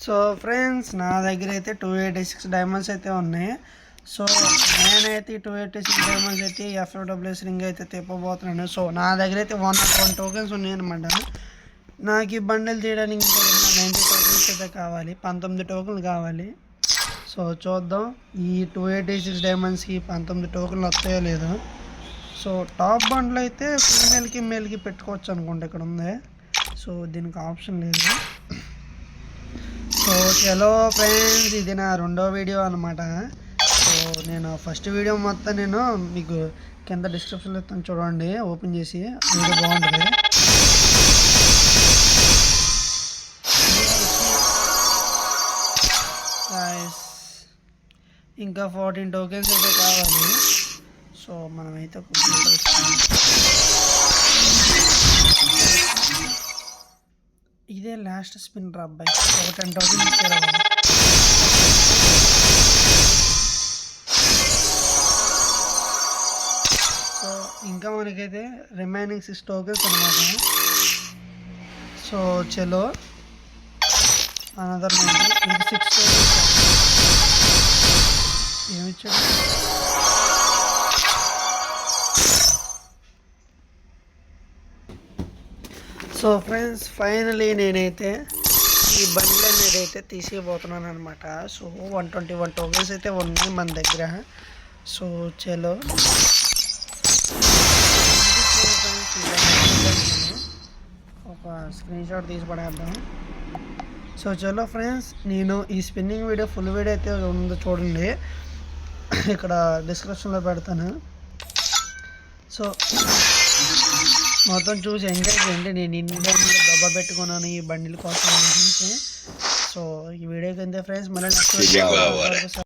So friends, నా దగ్గర అయితే 286 డైమండ్స్ అయితే ఉన్నాయి. సో నేనైతే 286 డైమండ్స్ అయితే FWS రింగ్ అయితే తిప్పబోతున్నాను. సో నా దగ్గర అయితే 101 టోకెన్స్ ఉన్నాయన్నమాట. నాకు ఈ బండిల్ తీయడానికి ఇంకా 90 టోకెన్స్ అయితే కావాలి, 19 టోకెన్లు కావాలి. సో చూద్దాం ఈ 286 డైమండ్స్కి 19 టోకెన్లు వస్తాయో లేదో. సో టాప్ బండ్లు అయితే ఫీమేల్కి మేల్కి పెట్టుకోవచ్చు అనుకుంటా, ఇక్కడ ఉంది. సో దీనికి ఆప్షన్ లేదు. సో చలో ఫ్రెండ్స్, ఇది నా రెండో వీడియో అనమాట. సో నేను ఫస్ట్ వీడియో మొత్తం నేను మీకు కింద డిస్క్రిప్షన్లో ఇస్తాను, చూడండి ఓపెన్ చేసి, వీడియో బాగుంటుంది. ఇంకా 14 టోకెన్స్ అయితే కావాలి. సో మనమైతే ఇదే లాస్ట్ స్పిన్ రా అబ్బాయి, ఒక 10 టోకెన్స్ ఇచ్చారు. సో ఇంకా మనకైతే రిమైనింగ్ 6 టోకెన్స్ అనమాట. సో చలో అనదర్ 6 టోకెన్స్ ఏమిచ్చాడు. సో ఫ్రెండ్స్, ఫైనలీ నేనైతే ఈ బండ్లు అనేది అయితే తీసిపోతున్నాను అనమాట. సో 121 టోకెన్స్ అయితే ఉన్నాయి మన దగ్గర. సో చలో ఒక స్క్రీన్ షాట్ తీసి పడేద్దాం. సో చలో ఫ్రెండ్స్, నేను ఈ స్పిన్నింగ్ వీడియో ఫుల్ వీడియో అయితే ఉందో చూడండి, ఇక్కడ డిస్క్రిప్షన్లో పెడతాను. సో మొత్తం చూసి ఎంజాయ్ చేయండి. నేను ఇన్ని బండిలు దెబ్బ పెట్టుకున్నాను ఈ బండిల కోసం. సో ఈ వీడియోకి అంతే ఫ్రెండ్స్, మళ్ళీ నెక్స్ట్